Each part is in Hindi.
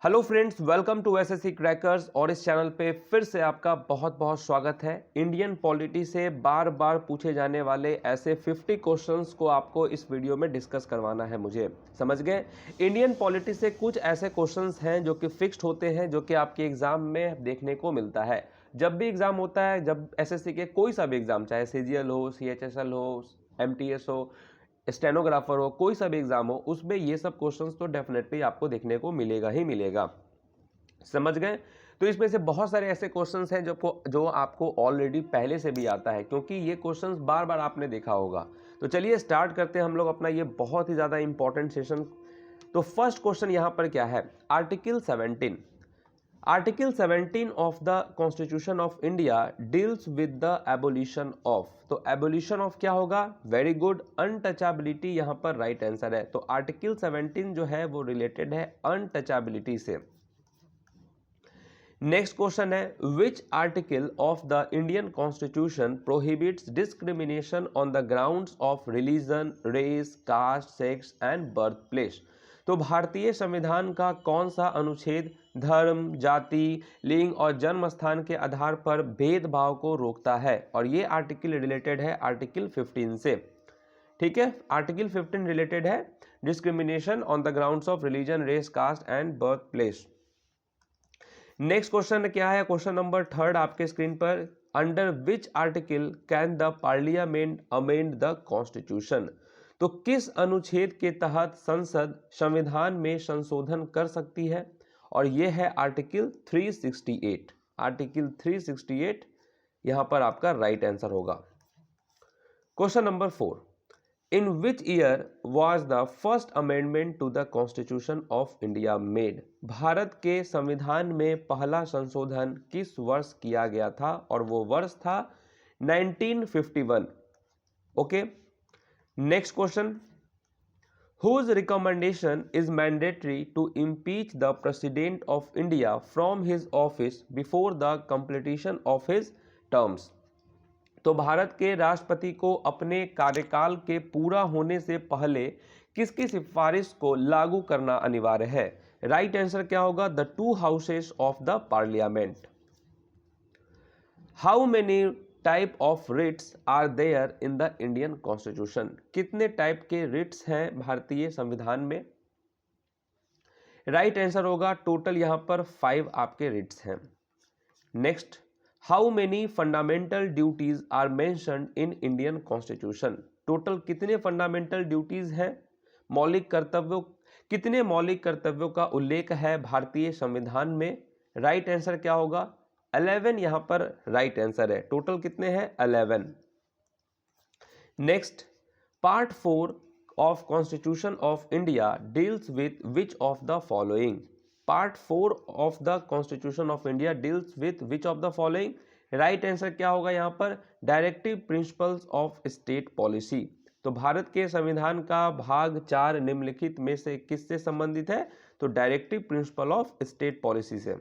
Hello friends, welcome to SSC crackers. और इस चैनल पे फिर से आपका बहुत बहुत स्वागत है। इंडियन पॉलिटी से बार बार पूछे जाने वाले ऐसे 50 क्वेश्चंस को आपको इस वीडियो में डिस्कस करवाना है। मुझे समझ गए। इंडियन पॉलिटी से कुछ ऐसे क्वेश्चंस हैं जो कि फिक्स्ड होते हैं, जो कि आपके एग्जाम में देखने को मिलता है। जब भी एग्जाम होता है, जब एसएससी के कोई सा भी एग्जाम, चाहे सीजीएल हो, सीएचएसएल हो, एमटीएस हो, स्टेनोग्राफर हो, कोई सा भी एग्जाम हो, उसमें ये सब क्वेश्चंस तो डेफिनेटली आपको देखने को मिलेगा ही मिलेगा। समझ गए। तो इसमें से बहुत सारे ऐसे क्वेश्चंस हैं जो आपको ऑलरेडी पहले से भी आता है, क्योंकि ये क्वेश्चंस बार बार आपने देखा होगा। तो चलिए स्टार्ट करते हैं हम लोग अपना ये बहुत ही ज्यादा इंपॉर्टेंट सेशन। तो फर्स्ट क्वेश्चन यहां पर क्या है? Article 17 of the constitution of India deals with the abolition of. तो एबोलिशन ऑफ क्या होगा? वेरी गुड, अनटचेबिलिटी यहां पर राइट आंसर है। तो आर्टिकल 17 जो है वो रिलेटेड है अनटचेबिलिटी से। नेक्स्ट क्वेश्चन है, which article of the Indian constitution prohibits discrimination on the grounds of religion, race, caste, sex and birth place. तो भारतीय संविधान का कौन सा अनुच्छेद धर्म, जाति, लिंग और जन्म स्थान के आधार पर भेदभाव को रोकता है? और ये आर्टिकल रिलेटेड है आर्टिकल 15 से। ठीक है, आर्टिकल 15 रिलेटेड है discrimination on the grounds of religion, race, caste and birth place. Next question क्या है? क्वेश्चन नंबर 3 आपके स्क्रीन पर, under which article can the parliament amend the constitution. तो किस अनुच्छेद के तहत संसद संविधान में संशोधन कर सकती है? और यह है आर्टिकल 368। आर्टिकल 368 यहां पर आपका राइट आंसर होगा। Question number 4, in which year was the first amendment to the constitution of India made. Bharat के संविधान में पहला संशोधन किस वर्ष किया गया था? और वो वर्ष था 1951। Okay, next question, whose recommendation is mandatory to impeach the president of India from his office before the completion of his terms। तो भारत के राष्ट्रपति को अपने कार्यकाल के पूरा होने से पहले किसकी सिफारिश को लागू करना अनिवार्य है? राइट आंसर क्या होगा? The two houses of the parliament. How many type of writs are there in the Indian constitution. कितने टाइप के रिट्स हैं भारतीय संविधान में? राइट आंसर होगा टोटल यहां पर 5 आपके रिट्स हैं। Next, how many fundamental duties are mentioned in Indian constitution. Total कितने फंडामेंटल ड्यूटीज हैं? मौलिक कर्तव्यों, कितने मौलिक कर्तव्यों का उल्लेख है भारतीय संविधान में? राइट आंसर क्या होगा? 11 यहां पर राइट आंसर है। टोटल कितने हैं? 11। Next, part 4 of constitution of India deals with which of the following. Part 4 of the constitution of India deals with which of the following. Right answer क्या होगा यहां पर? Directive principles of state policy. तो भारत के संविधान का भाग 4 निम्नलिखित में से किससे संबंधित है? तो directive principle of state policy से।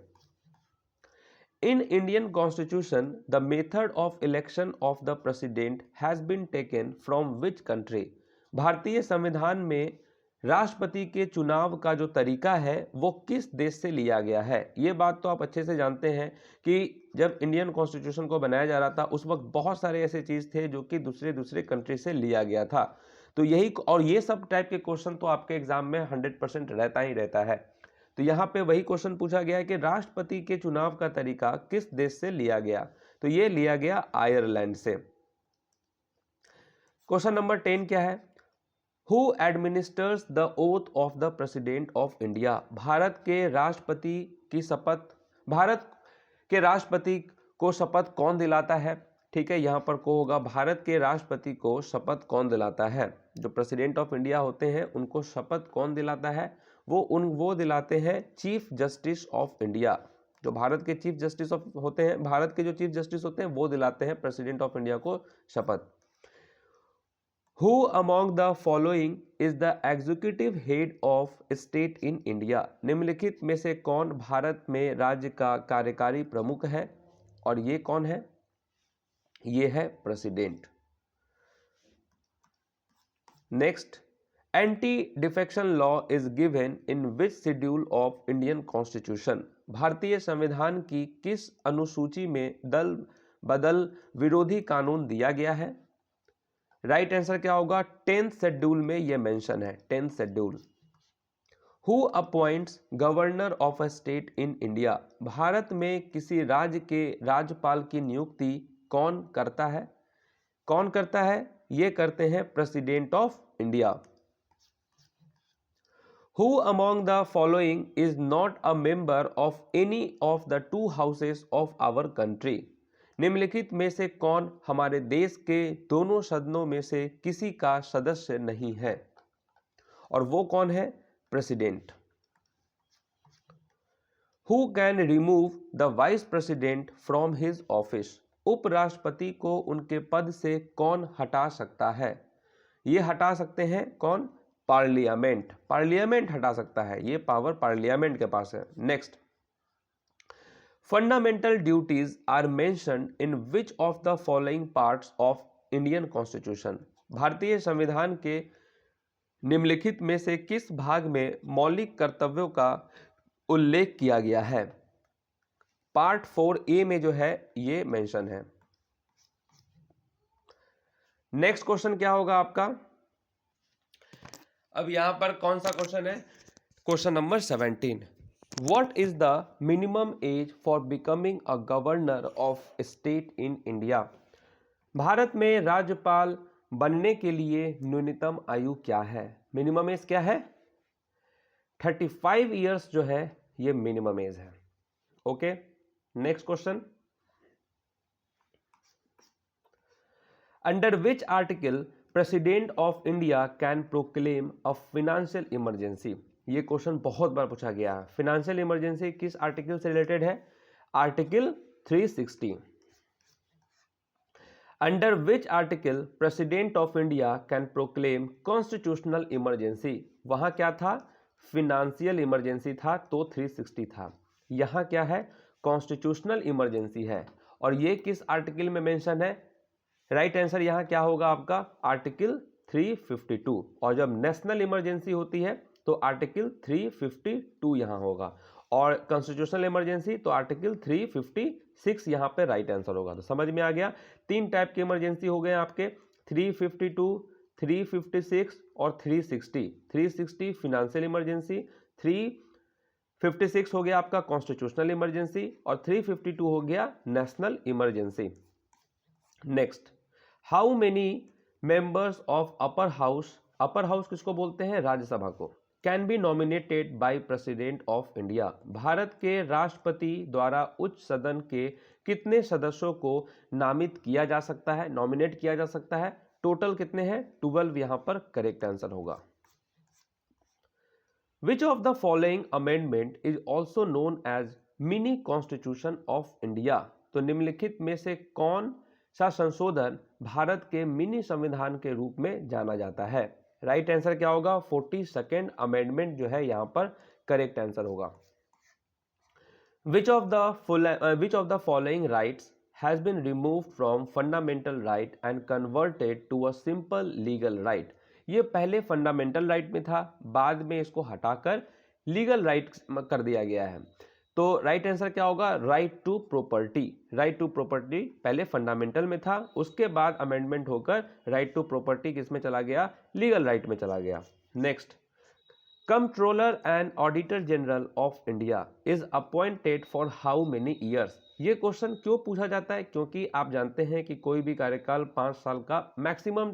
In Indian Constitution, the method of election of the president has been taken from which country? भारतीय संविधान में राष्ट्रपति के चुनाव का जो तरीका है वो किस देश से लिया गया है? ये बात तो आप अच्छे से जानते हैं कि जब इंडियन कॉन्स्टिट्यूशन को बनाया जा रहा था उस वक्त बहुत सारे ऐसे चीज थे जो कि दूसरे दूसरे कंट्री से लिया गया था। तो यही, और ये सब टाइप के क्वेश्चन तो आपके एग्जाम में 100% रहता ही रहता है। तो यहां पे वही क्वेश्चन पूछा गया है कि राष्ट्रपति के चुनाव का तरीका किस देश से लिया गया? तो ये लिया गया आयरलैंड से। क्वेश्चन नंबर 10 क्या है? Who administers the oath of the president of India. Bharat के राष्ट्रपति की शपथ, भारत के राष्ट्रपति को शपथ कौन दिलाता है? ठीक है, यहां पर को होगा भारत के राष्ट्रपति को शपथ कौन दिलाता है? जो प्रेसिडेंट ऑफ इंडिया होते हैं उनको शपथ कौन दिलाता है? वो दिलाते हैं चीफ जस्टिस ऑफ इंडिया। जो भारत के चीफ जस्टिस होते हैं, भारत के जो चीफ जस्टिस होते हैं वो दिलाते हैं प्रेसिडेंट ऑफ इंडिया को शपथ। Who among the following is the executive head of state in India? निम्नलिखित में से कौन भारत में राज्य का कार्यकारी प्रमुख है? और ये कौन है? ये है president. Next, anti defection law is given in which schedule of Indian constitution? भारतीय संविधान की किस अनुसूची में दल बदल विरोधी कानून दिया गया है? राइट आंसर क्या होगा? 10th शेड्यूल में यह मेंशन है, 10th schedule. Who appoints governor of a state in India? Bharat में किसी राज्य के राज्यपाल की नियुक्ति कौन करता है? कौन करता है? ये करते हैं president of India. Who among the following is not a member of any of the two houses of our country? निम्नलिखित में से कौन हमारे देश के दोनों सदनों में से किसी का सदस्य नहीं है? और वो कौन है? President. Who can remove the vice president from his office? उपराष्ट्रपति को उनके पद से कौन हटा सकता है? ये हटा सकते हैं कौन? पार्लियामेंट। पार्लियामेंट हटा सकता है, ये पावर पार्लियामेंट के पास है। Next, fundamental duties are mentioned in which of the following parts of Indian constitution? भारतीय संविधान के निम्नलिखित में से किस भाग में मौलिक कर्तव्यों का उल्लेख किया गया है? पार्ट 4A में जो है ये मेंशन है। नेक्स्ट क्वेश्चन क्या होगा आपका? अब यहां पर कौन सा क्वेश्चन है? Question number 17। What is the minimum age for becoming a governor of state in India? Bharat में राज्यपाल बनने के लिए न्यूनतम आयु क्या है? मिनिमम एज क्या है? 35 इयर्स जो है ये मिनिमम एज है। Okay, next question, under which article president of India can proclaim a financial emergency? ये क्वेश्चन बहुत बार पूछा गया है। फाइनेंशियल इमरजेंसी किस आर्टिकल से रिलेटेड है? Article 360। Under which article president of India can proclaim constitutional emergency? वहां क्या था? फाइनेंशियल इमरजेंसी था, तो 360 था। यहां क्या है? कॉन्स्टिट्यूशनल इमरजेंसी है। और ये किस आर्टिकल में मेंशन है? राइट आंसर यहां क्या होगा आपका? आर्टिकल 352। और जब नेशनल इमरजेंसी होती है तो आर्टिकल 352 यहां होगा, और कॉन्स्टिट्यूशनल इमरजेंसी तो आर्टिकल 356 यहां पे राइट आंसर होगा। तो समझ में आ गया, तीन टाइप की इमरजेंसी हो गए आपके, 352, 356 और 360। 360 फिनेंशियल इमरजेंसी, 356 हो गया आपका कॉन्स्टिट्यूशनल इमरजेंसी, और 352 हो गया national emergency. Next, how many members of upper house, upper house किसको बोलते हैं? राज्यसभा को, can be nominated by president of India? Bharat के राष्ट्रपति द्वारा उच्च सदन के कितने सदस्यों को नामित किया जा सकता है, नॉमिनेट किया जा सकता है? टोटल कितने हैं? 12 यहां पर करेक्ट आंसर होगा। Which of the following amendment is also known as mini constitution of India? तो निम्नलिखित में से कौन सा संशोधन भारत के मिनी संविधान के रूप में जाना जाता है? राइट आंसर क्या होगा? 42nd अमेंडमेंट जो है यहां पर करेक्ट आंसर होगा। Which of the following rights has been removed from fundamental right and converted to a simple legal right? ये पहले फंडामेंटल राइट में था, बाद में इसको हटाकर लीगल राइट कर दिया गया है। तो राइट आंसर क्या होगा? Right to property. Right to property पहले फंडामेंटल में था, उसके बाद अमेंडमेंट होकर राइट टू प्रॉपर्टी किस में चला गया? लीगल राइट में चला गया। Next, controller and auditor general of India is appointed for how many years? ये क्वेश्चन क्यों पूछा जाता है? क्योंकि आप जानते हैं कि कोई भी कार्यकाल 5 साल का मैक्सिमम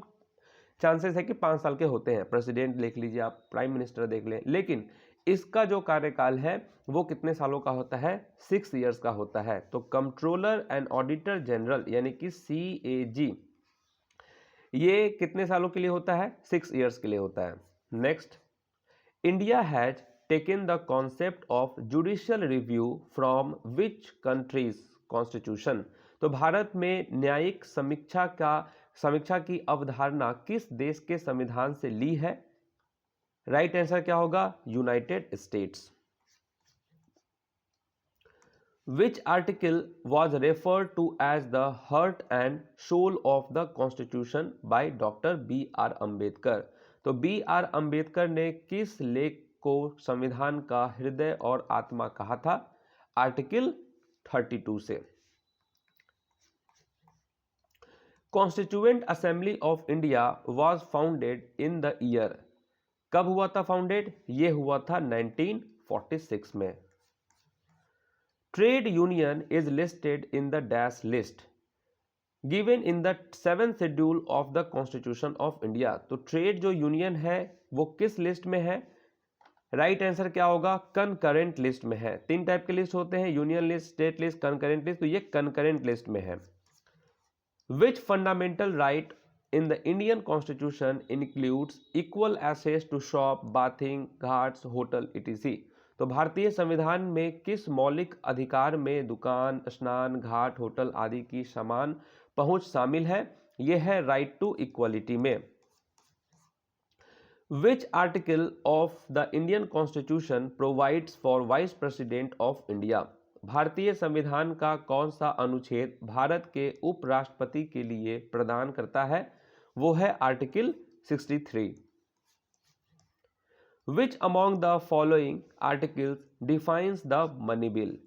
चांसेस है कि 5 साल के होते हैं। प्रेसिडेंट देख लीजिए आप, प्राइम मिनिस्टर देख लें, लेकिन इसका जो कार्यकाल है वो कितने सालों का होता है? 6 इयर्स का होता है। तो कंट्रोलर एंड ऑडिटर जनरल यानी कि CAG, ये कितने सालों के लिए होता है? 6 इयर्स के लिए होता है। Next, India has taken the concept of judicial review from which countries constitution? तो भारत में न्यायिक समीक्षा की अवधारणा किस देश के संविधान से ली है? राइट आंसर क्या होगा? United States. Which article was referred to as the heart and soul of the constitution by doctor BR Ambedkar? तो बी आर अंबेडकर ने किस लेख को संविधान का हृदय और आत्मा कहा था? आर्टिकल 32 से। Constituent assembly of India was founded in the year, कब हुआ था फाउंडेड? ये हुआ था 1946 में। Trade union is listed in the dash list given in the 7th schedule of the constitution of India. तो ट्रेड जो यूनियन है वो किस लिस्ट में है? राइट आंसर क्या होगा? कनकरेंट लिस्ट में है। 3 टाइप के लिस्ट होते हैं, union list, state list, concurrent list. तो ये कनकरेंट लिस्ट में है। Which fundamental right in the Indian Constitution includes equal access to shop, bathing, Ghats, hotel etc. तो भारतीय संविधान में किस मौलिक अधिकार में दुकान, स्नान घाट, होटल आदि की समान पहुंच शामिल है? यह है राइट टू इक्वलिटी में। Which article of the Indian Constitution provides for Vice President of India? भारतीय संविधान का कौन सा अनुच्छेद भारत के उपराष्ट्रपति के लिए प्रदान करता है? वो है article 63। Which among the following articles defines the money bill?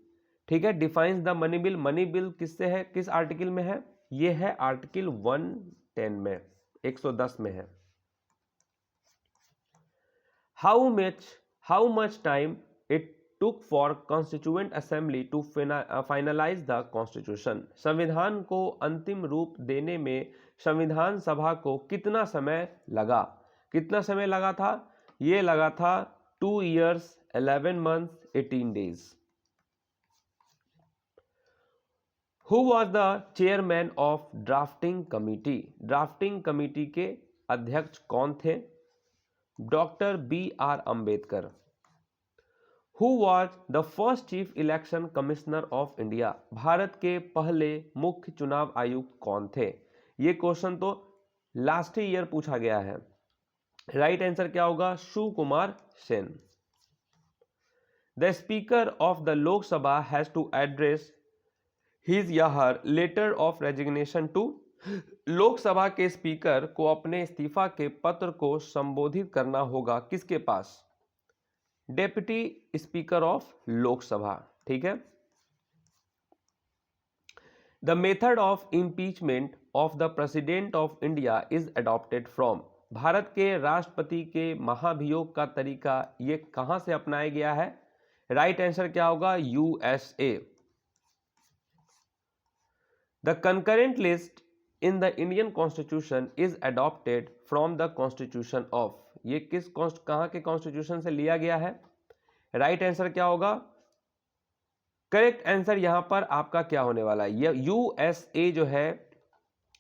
ठीक है, defines the money bill. Money bill किससे है, किस आर्टिकल में है? ये है आर्टिकल 110 में, 110 में है। How much time it took for constituent assembly to finalize the constitution? संविधान को अंतिम रूप देने में संविधान सभा को कितना समय लगा? कितना समय लगा था? ये लगा था 2 years 11 months 18 days। Who was the chairman of drafting committee? Drafting committee के अध्यक्ष कौन थे? Doctor B R Ambedkar. Who was the first chief election commissioner of India? Bharat के पहले मुख्य चुनाव आयुक्त कौन थे? ये क्वेश्चन तो लास्ट ईयर पूछा गया है। राइट आंसर क्या होगा? Shivkumar Sen. The speaker of the Lok Sabha has to address his या her letter of resignation to। Lok Sabha के स्पीकर को अपने इस्तीफा के पत्र को संबोधित करना होगा किसके पास? Deputy speaker of Lok Sabha. ठीक है। The method of impeachment of the president of India is adopted from. Bharat के राष्ट्रपति के महाभियोग का तरीका ये कहां से अपनाया गया है? राइट आंसर क्या होगा? USA. The concurrent list in the Indian constitution is adopted from the constitution of. ये कहां के कॉन्स्टिट्यूशन से लिया गया है? राइट आंसर क्या होगा? करेक्ट आंसर यहां पर आपका क्या होने वाला है? ये यूएसए जो है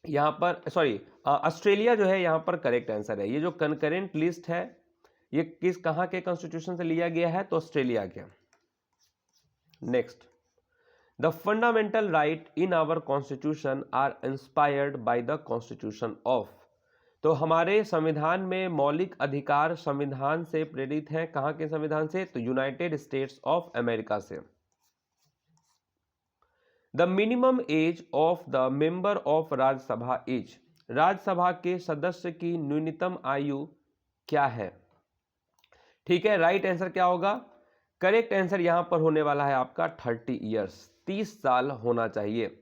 यहां पर, सॉरी ऑस्ट्रेलिया जो है यहां पर करेक्ट आंसर है। ये जो कंकरेंट लिस्ट है ये कहां के कॉन्स्टिट्यूशन से लिया गया है? तो ऑस्ट्रेलिया के। Next, the fundamental right in our constitution are inspired by the constitution of. तो हमारे संविधान में मौलिक अधिकार संविधान से प्रेरित हैं। कहां के संविधान से? तो यूनाइटेड स्टेट्स ऑफ अमेरिका से। The minimum age of the member of Rajya Sabha is. Rajya Sabha के सदस्य की न्यूनतम आयु क्या है? ठीक है, राइट आंसर क्या होगा? करेक्ट आंसर यहां पर होने वाला है आपका 30 ईयर्स, 30 साल होना चाहिए।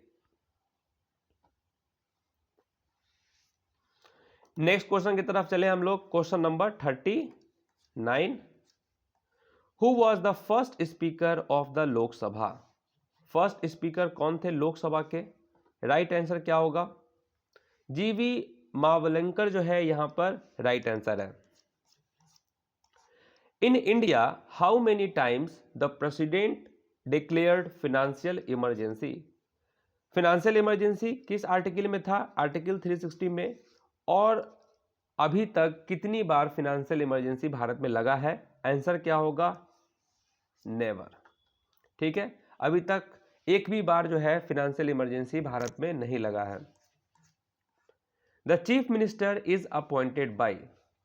नेक्स्ट क्वेश्चन की तरफ चले हम लोग। Question number 39। Who was the first speaker of the Lok Sabha? First speaker कौन थे लोकसभा के? राइट आंसर क्या होगा? जीवी मावलंकर जो है यहां पर राइट आंसर है। In India how many times the president declared financial emergency? Financial emergency किस आर्टिकल में था? आर्टिकल 360 में। और अभी तक कितनी बार फाइनेंशियल इमरजेंसी भारत में लगा है? आंसर क्या होगा? नेवर। ठीक है, अभी तक एक भी बार जो है फाइनेंशियल इमरजेंसी भारत में नहीं लगा है। The chief minister is appointed by.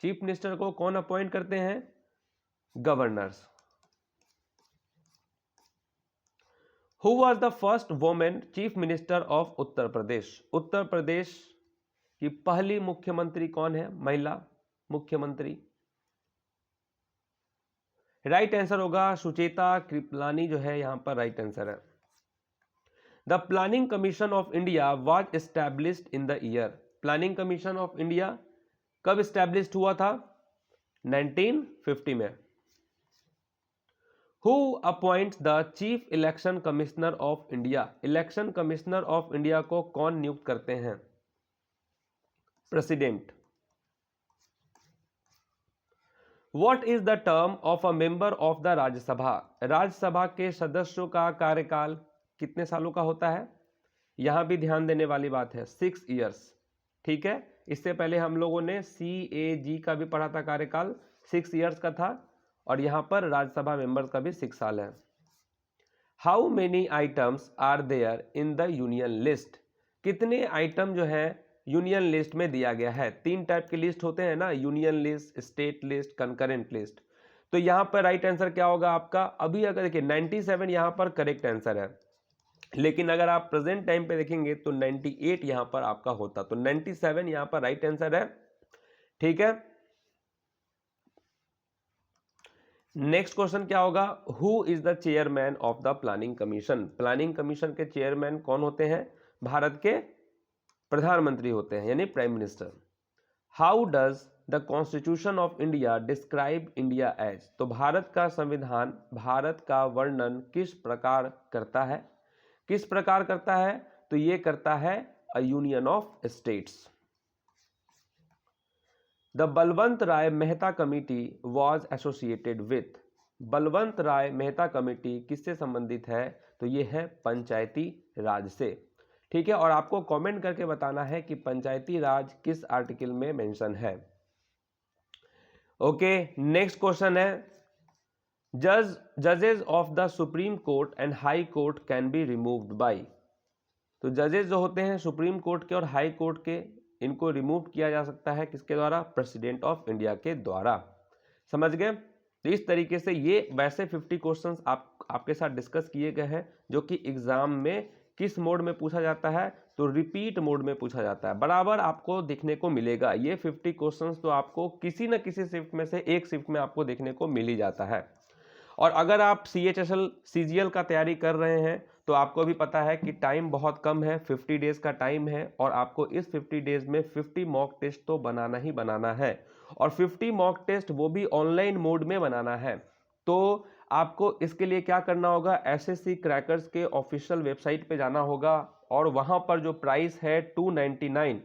Chief minister को कौन अपॉइंट करते हैं? Governors. Who was the first women chief minister of Uttar Pradesh? Uttar Pradesh की पहली मुख्यमंत्री कौन है? महिला मुख्यमंत्री? राइट आंसर होगा सुचेता कृपलानी जो है यहां पर राइट आंसर है। The planning commission of India was established in the year. Planning commission of India कब एस्टैब्लिश्ड हुआ था? 1950 में। Who appoints the chief election commissioner of India? Election commissioner of India को कौन नियुक्त करते हैं? President. What is the term of a member of the Rajya Sabha? Rajya Sabha के सदस्यों का कार्यकाल कितने सालों का होता है? यहां भी ध्यान देने वाली बात है 6 ईयर्स। ठीक है, इससे पहले हम लोगों ने CAG का भी पढ़ा था, कार्यकाल 6 ईयर्स का था, और यहां पर राज्यसभा मेंबर्स का भी 6 साल है। How many items are there in the union list? कितने आइटम जो है यूनियन लिस्ट में दिया गया है? 3 टाइप की लिस्ट होते हैं ना, union list, state list, concurrent list. तो यहां पर राइट आंसर क्या होगा आपका? अभी अगर देखिए 97 यहां पर करेक्ट आंसर है, लेकिन अगर आप प्रेजेंट टाइम पे देखेंगे तो 98 यहां पर आपका होता, तो 97 यहां पर राइट आंसर है। ठीक है, नेक्स्ट क्वेश्चन क्या होगा? Who is the chairman of the planning commission? Planning commission के चेयरमैन कौन होते हैं? भारत के प्रधानमंत्री होते हैं, यानी prime minister. How does the constitution of India describe India as? तो भारत का संविधान भारत का वर्णन किस प्रकार करता है? किस प्रकार करता है? तो ये करता है a union of states. The Balwant Rai Mehta committee was associated with? Balwant Rai Mehta committee किससे संबंधित है? तो ये है पंचायती राज से। ठीक है, और आपको कमेंट करके बताना है कि पंचायती राज किस आर्टिकल में मेंशन है। ओके, नेक्स्ट क्वेश्चन है जजेस of the supreme court and high court can be removed by? तो जजेस जो होते हैं सुप्रीम कोर्ट के और हाई कोर्ट के, इनको रिमूव किया जा सकता है किसके द्वारा? प्रेसिडेंट ऑफ इंडिया के द्वारा। समझ गए? तो इस तरीके से ये वैसे 50 क्वेश्चंस आपके साथ डिस्कस किए गए हैं जो कि एग्जाम में किस मोड में पूछा जाता है? तो रिपीट मोड में पूछा जाता है, बराबर आपको देखने को मिलेगा। ये 50 क्वेश्चंस तो आपको किसी न किसी शिफ्ट में से एक शिफ्ट में आपको देखने को मिल ही जाता है। और अगर आप CHSL CGL का तैयारी कर रहे हैं तो आपको भी पता है कि टाइम बहुत कम है, 50 डेज का टाइम है, और आपको इस 50 डेज में 50 मॉक टेस्ट तो बनाना ही बनाना है, और 50 मॉक टेस्ट वो भी ऑनलाइन मोड में बनाना है। तो आपको इसके लिए क्या करना होगा? SSC क्रैकर्स के ऑफिशियल वेबसाइट पे जाना होगा, और वहां पर जो प्राइस है 299,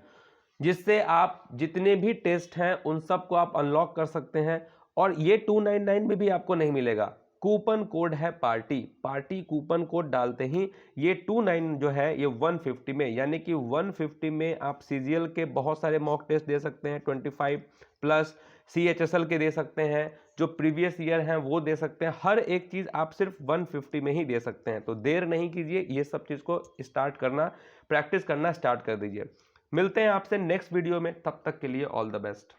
जिससे आप जितने भी टेस्ट हैं उन सबको आप अनलॉक कर सकते हैं। और ये 299 में भी आपको नहीं मिलेगा, कूपन कोड है पार्टी कूपन कोड डालते ही ये 29 जो है ये 150 में, यानी कि 150 में आप CGL के बहुत सारे मॉक टेस्ट दे सकते हैं, 25 प्लस CHSL के दे सकते हैं, जो प्रीवियस ईयर हैं वो दे सकते हैं। हर एक चीज आप सिर्फ 150 में ही दे सकते हैं। तो देर नहीं कीजिए, ये सब चीज को स्टार्ट करना, प्रैक्टिस करना स्टार्ट कर दीजिए। मिलते हैं आपसे नेक्स्ट वीडियो में, तब तक के लिए ऑल द बेस्ट।